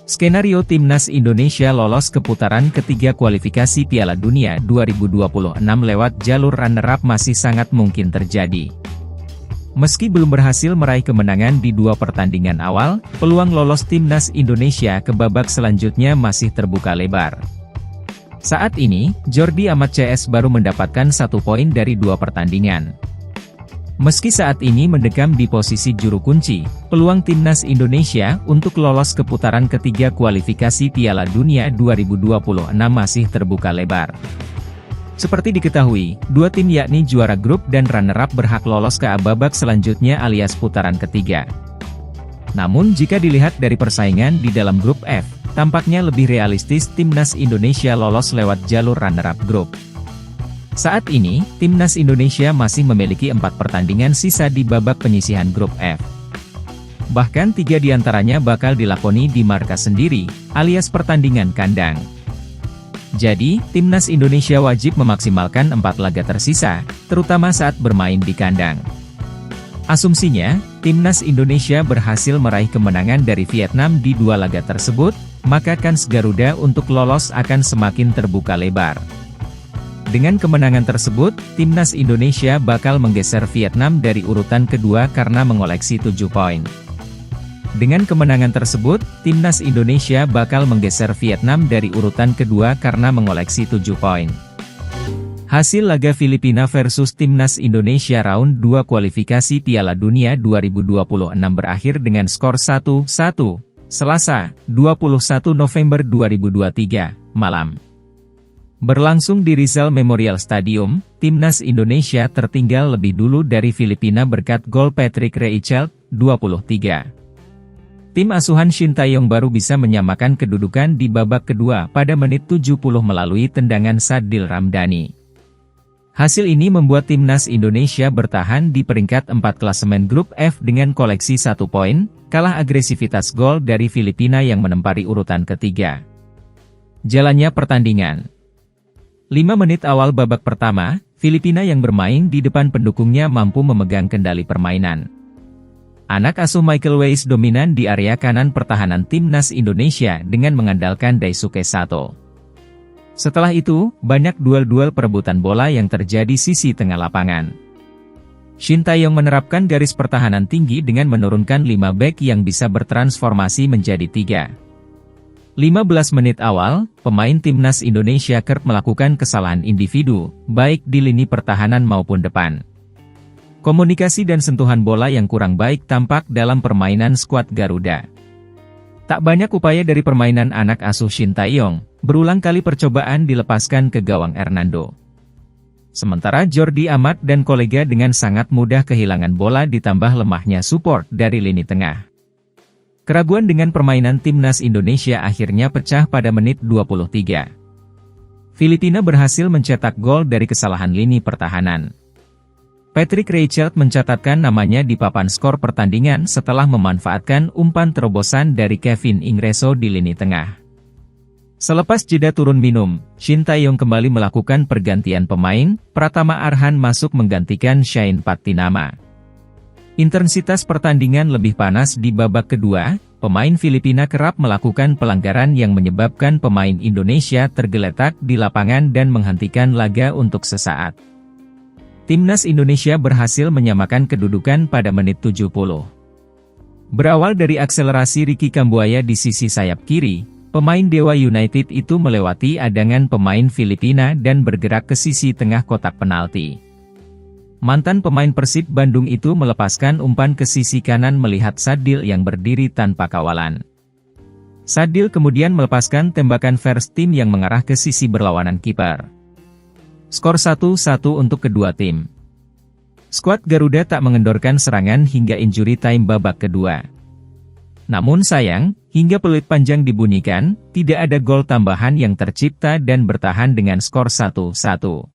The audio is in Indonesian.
Skenario Timnas Indonesia lolos ke putaran ketiga kualifikasi Piala Dunia 2026 lewat jalur runner-up masih sangat mungkin terjadi. Meski belum berhasil meraih kemenangan di dua pertandingan awal, peluang lolos Timnas Indonesia ke babak selanjutnya masih terbuka lebar. Saat ini, Jordi Amat CS baru mendapatkan 1 poin dari 2 pertandingan. Meski saat ini mendekam di posisi juru kunci, peluang Timnas Indonesia untuk lolos ke putaran ketiga kualifikasi Piala Dunia 2026 masih terbuka lebar. Seperti diketahui, dua tim yakni juara grup dan runner-up berhak lolos ke babak selanjutnya alias putaran ketiga. Namun jika dilihat dari persaingan di dalam grup F, tampaknya lebih realistis Timnas Indonesia lolos lewat jalur runner-up grup. Saat ini, Timnas Indonesia masih memiliki 4 pertandingan sisa di babak penyisihan grup F. Bahkan 3 diantaranya bakal dilakoni di markas sendiri, alias pertandingan kandang. Jadi, Timnas Indonesia wajib memaksimalkan 4 laga tersisa, terutama saat bermain di kandang. Asumsinya, Timnas Indonesia berhasil meraih kemenangan dari Vietnam di 2 laga tersebut, maka kans Garuda untuk lolos akan semakin terbuka lebar. Dengan kemenangan tersebut, Timnas Indonesia bakal menggeser Vietnam dari urutan kedua karena mengoleksi 7 poin. Dengan kemenangan tersebut, Timnas Indonesia bakal menggeser Vietnam dari urutan kedua karena mengoleksi 7 poin. Hasil laga Filipina versus Timnas Indonesia round 2 kualifikasi Piala Dunia 2026 berakhir dengan skor 1-1, Selasa, 21 November 2023, malam. Berlangsung di Rizal Memorial Stadium, Timnas Indonesia tertinggal lebih dulu dari Filipina berkat gol Patrick Reichelt, 23. Tim asuhan Shin Tae-yong baru bisa menyamakan kedudukan di babak kedua pada menit 70 melalui tendangan Sadil Ramdhani. Hasil ini membuat Timnas Indonesia bertahan di peringkat 4 klasemen grup F dengan koleksi 1 poin, kalah agresivitas gol dari Filipina yang menempati urutan ketiga. Jalannya pertandingan. 5 menit awal babak pertama, Filipina yang bermain di depan pendukungnya mampu memegang kendali permainan. Anak asuh Michael Weiss dominan di area kanan pertahanan Timnas Indonesia dengan mengandalkan Daisuke Sato. Setelah itu, banyak duel-duel perebutan bola yang terjadi sisi tengah lapangan. Shin Tae-yong menerapkan garis pertahanan tinggi dengan menurunkan 5 bek yang bisa bertransformasi menjadi 3. 15 menit awal, pemain Timnas Indonesia kerap melakukan kesalahan individu, baik di lini pertahanan maupun depan. Komunikasi dan sentuhan bola yang kurang baik tampak dalam permainan skuad Garuda. Tak banyak upaya dari permainan anak asuh Shin Tae-yong, berulang kali percobaan dilepaskan ke gawang Hernando. Sementara Jordi Amat dan kolega dengan sangat mudah kehilangan bola ditambah lemahnya support dari lini tengah. Keraguan dengan permainan Timnas Indonesia akhirnya pecah pada menit 23. Filipina berhasil mencetak gol dari kesalahan lini pertahanan. Patrick Reichelt mencatatkan namanya di papan skor pertandingan setelah memanfaatkan umpan terobosan dari Kevin Ingreso di lini tengah. Selepas jeda turun minum, Shin Tae-yong kembali melakukan pergantian pemain, Pratama Arhan masuk menggantikan Shane Pattinama. Intensitas pertandingan lebih panas di babak kedua, pemain Filipina kerap melakukan pelanggaran yang menyebabkan pemain Indonesia tergeletak di lapangan dan menghentikan laga untuk sesaat. Timnas Indonesia berhasil menyamakan kedudukan pada menit 70. Berawal dari akselerasi Ricky Kambuaya di sisi sayap kiri, pemain Dewa United itu melewati adangan pemain Filipina dan bergerak ke sisi tengah kotak penalti. Mantan pemain Persib Bandung itu melepaskan umpan ke sisi kanan melihat Sadil yang berdiri tanpa kawalan. Sadil kemudian melepaskan tembakan first team yang mengarah ke sisi berlawanan kiper. Skor 1-1 untuk kedua tim. Skuad Garuda tak mengendorkan serangan hingga injury time babak kedua. Namun sayang, hingga peluit panjang dibunyikan, tidak ada gol tambahan yang tercipta dan bertahan dengan skor 1-1.